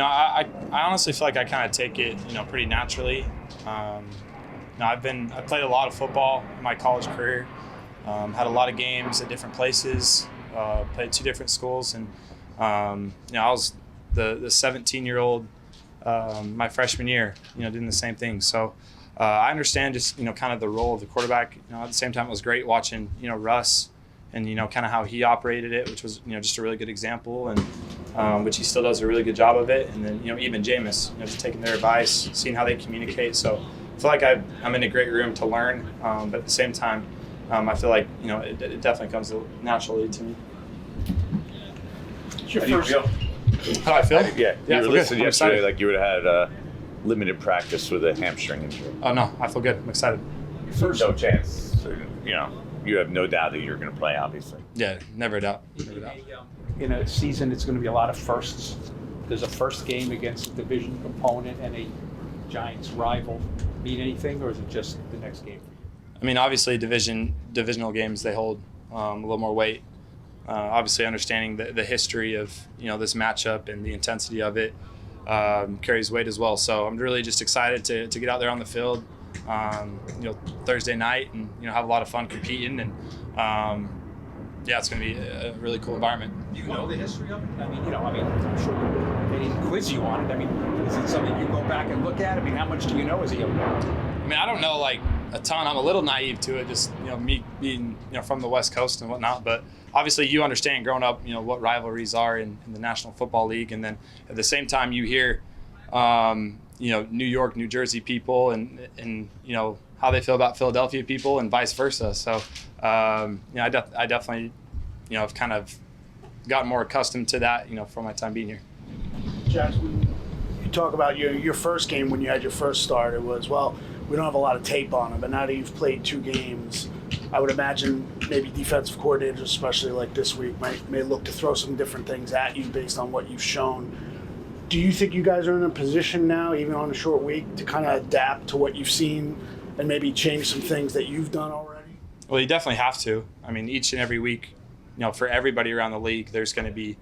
I honestly feel like I kind of take it, pretty naturally. I played a lot of football in my college career, had a lot of games at different places, played 2 different schools, and I was the 17-year-old my freshman year, doing the same thing. So I understand just kind of the role of the quarterback. At the same time, it was great watching Russ and kind of how he operated it, which was just a really good example, and which he still does a really good job of it. And then even Jameis, just taking their advice, seeing how they communicate. So I feel like I'm in a great room to learn, but at the same time, I feel like it definitely comes naturally to me. How do you feel? How do I feel? Yeah, you were listed yesterday excited. like you would have had limited practice with a hamstring injury. Oh no, I feel good. I'm excited. First, no chance. So, you have no doubt that you're going to play, obviously. Yeah, never a doubt. In a season, it's going to be a lot of firsts. There's a first game against a division opponent and a Giants rival. Mean anything, or is it just the next game? I mean, obviously, divisional games, they hold a little more weight. Obviously, understanding the history of this matchup and the intensity of it carries weight as well. So I'm really just excited to get out there on the field, Thursday night, and have a lot of fun competing. And it's going to be a really cool environment. Do you know the history of it? I'm sure they didn't quiz you on it. Is it something you go back and look at? How much do you know as a young man? I don't know a ton. I'm a little naive to it, just me being from the West Coast and whatnot. But obviously, you understand growing up, what rivalries are in the National Football League, and then at the same time, you hear, New York, New Jersey people, and how they feel about Philadelphia people, and vice versa. So, I definitely, have kind of gotten more accustomed to that, for my time being here. Jaxson, you talk about your first game when you had your first start. It was, we don't have a lot of tape on him, but now that you've played 2 games, I would imagine maybe defensive coordinators, especially like this week, may look to throw some different things at you based on what you've shown. Do you think you guys are in a position now, even on a short week, to kind of adapt to what you've seen and maybe change some things that you've done already? Well, you definitely have to. Each and every week, for everybody around the league, there's going to be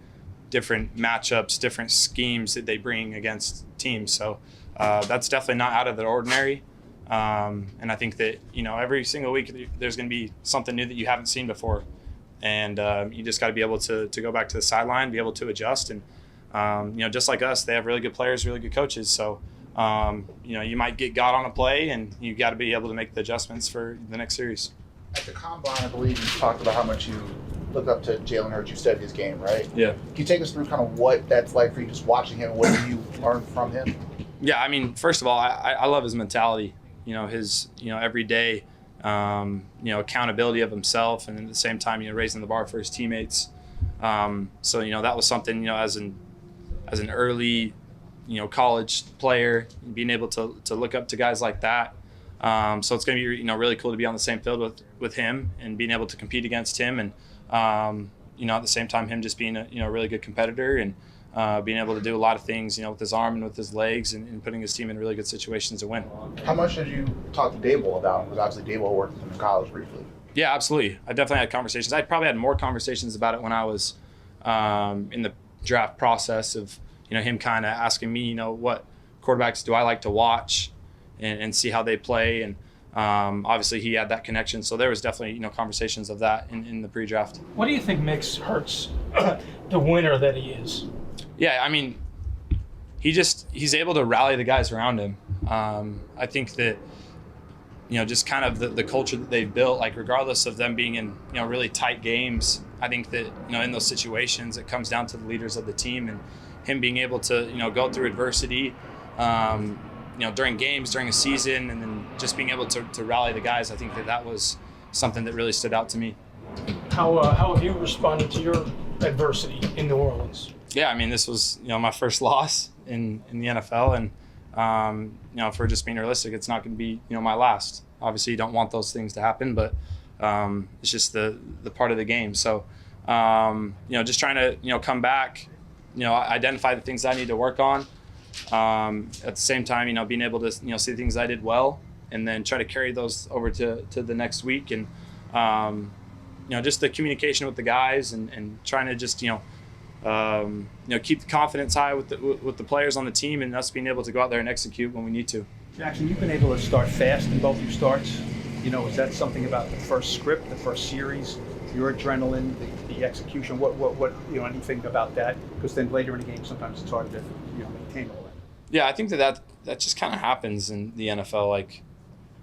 different matchups, different schemes that they bring against teams. So that's definitely not out of the ordinary. And I think that, every single week there's going to be something new that you haven't seen before. And you just got to be able to go back to the sideline, be able to adjust. And, just like us, they have really good players, really good coaches. So, you might get got on a play, and you got to be able to make the adjustments for the next series. At the Combine, I believe you talked about how much you look up to Jalen Hurts. You studied his game, right? Yeah. Can you take us through kind of what that's like for you, just watching him, what you learned from him? Yeah, first of all, I love his mentality. His every day, accountability of himself, and at the same time, raising the bar for his teammates. So that was something, as an early, college player, being able to look up to guys like that. So it's going to be, really cool to be on the same field with him and being able to compete against him, and at the same time, him just being a really good competitor, and being able to do a lot of things, with his arm and with his legs, and putting his team in really good situations to win. How much did you talk to Dable about him? Because obviously Dable worked with him in college briefly. Yeah, absolutely. I definitely had conversations. I probably had more conversations about it when I was in the draft process of, him kind of asking me, what quarterbacks do I like to watch and see how they play. And obviously he had that connection. So there was definitely, conversations of that in the pre-draft. What do you think makes Hurts the winner that he is? Yeah, he's able to rally the guys around him. I think that, just kind of the culture that they've built, like regardless of them being in, really tight games, I think that, in those situations, it comes down to the leaders of the team, and him being able to, go through adversity, during games, during a season, and then just being able to rally the guys. I think that was something that really stood out to me. How have you responded to your adversity in New Orleans? Yeah, this was, my first loss in the NFL, and if we're just being realistic, it's not going to be, my last. Obviously, you don't want those things to happen, but it's just the part of the game. So, just trying to, come back, identify the things I need to work on. At the same time, being able to, see things I did well, and then try to carry those over to the next week. And, just the communication with the guys, and trying to just, keep the confidence high with the players on the team, and us being able to go out there and execute when we need to. Jaxson, you've been able to start fast in both your starts. Is that something about the first script, the first series, your adrenaline, the execution? What anything about that? Because then later in the game, sometimes it's hard to maintain all that. Yeah, I think that just kind of happens in the NFL. Like,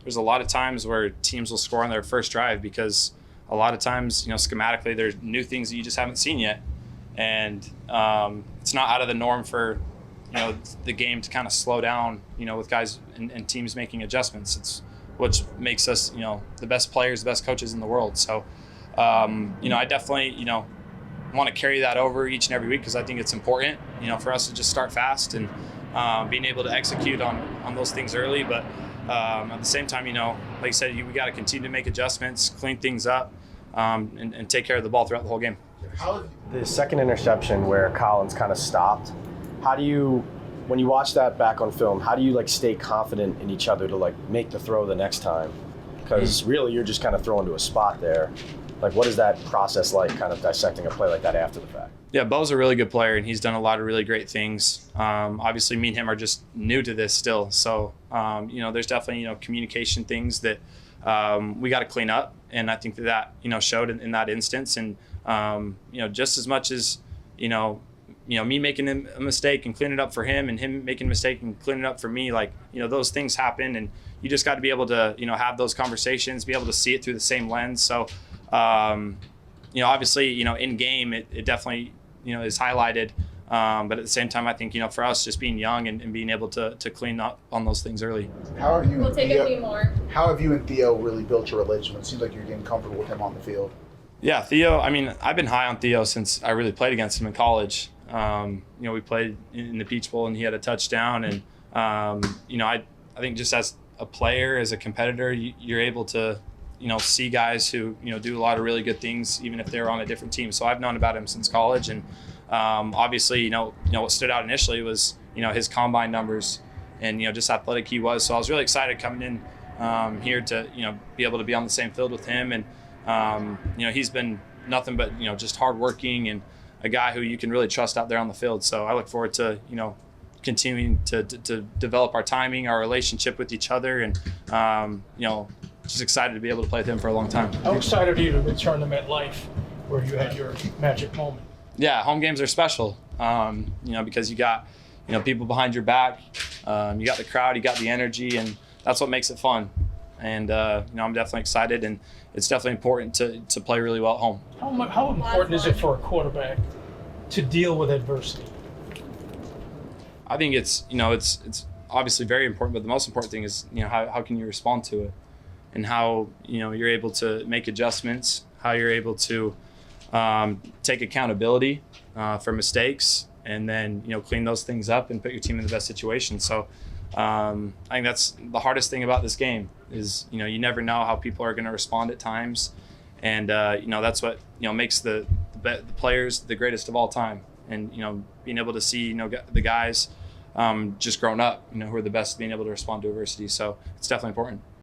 there's a lot of times where teams will score on their first drive because a lot of times, schematically, there's new things that you just haven't seen yet, and it's not out of the norm for the game to kind of slow down, with guys and teams making adjustments. It's which makes us, the best players, the best coaches in the world. So, I definitely, want to carry that over each and every week because I think it's important, for us to just start fast and being able to execute on those things early. But at the same time, like I said, we got to continue to make adjustments, clean things up, and take care of the ball throughout the whole game. The second interception where Collins kind of stopped, how do you, when you watch that back on film, how do you stay confident in each other to make the throw the next time? Because really you're just kind of throwing to a spot there. What is that process like, kind of dissecting a play like that after the fact? Yeah, Bo's a really good player, and he's done a lot of really great things. Obviously, me and him are just new to this still. So, there's definitely, communication things that we got to clean up. And I think that showed in that instance. And, just as much as, me making a mistake and cleaning it up for him and him making a mistake and cleaning it up for me, those things happen. And you just got to be able to, have those conversations, be able to see it through the same lens. So, obviously, in game, it definitely, is highlighted. But at the same time, I think, for us, just being young and being able to clean up on those things early. How have you We'll take a few more. How have you and Theo really built your relationship? It seems like you're getting comfortable with him on the field. Yeah, Theo, I've been high on Theo since I really played against him in college. We played in the Peach Bowl and he had a touchdown. And, I think just as a player, as a competitor, you're able to, see guys who, do a lot of really good things, even if they're on a different team. So I've known about him since college. And obviously, what stood out initially was, his combine numbers and, just how athletic he was. So I was really excited coming in here to, be able to be on the same field with him. And, he's been nothing but, just hardworking and a guy who you can really trust out there on the field. So I look forward to, continuing to develop our timing, our relationship with each other, and, just excited to be able to play with him for a long time. How excited are you to return to MetLife where you had your magic moment? Yeah, home games are special, because you got, people behind your back, you got the crowd, you got the energy, and that's what makes it fun. And, I'm definitely excited, and it's definitely important to play really well at home. How important is it for a quarterback to deal with adversity? I think it's obviously very important, but the most important thing is, how can you respond to it, and how, you're able to make adjustments, how you're able to take accountability for mistakes, and then, clean those things up and put your team in the best situation. So I think that's the hardest thing about this game is, you never know how people are going to respond at times. And, that's what, makes the players the greatest of all time. And, being able to see, the guys just grown up, who are the best at being able to respond to adversity. So it's definitely important.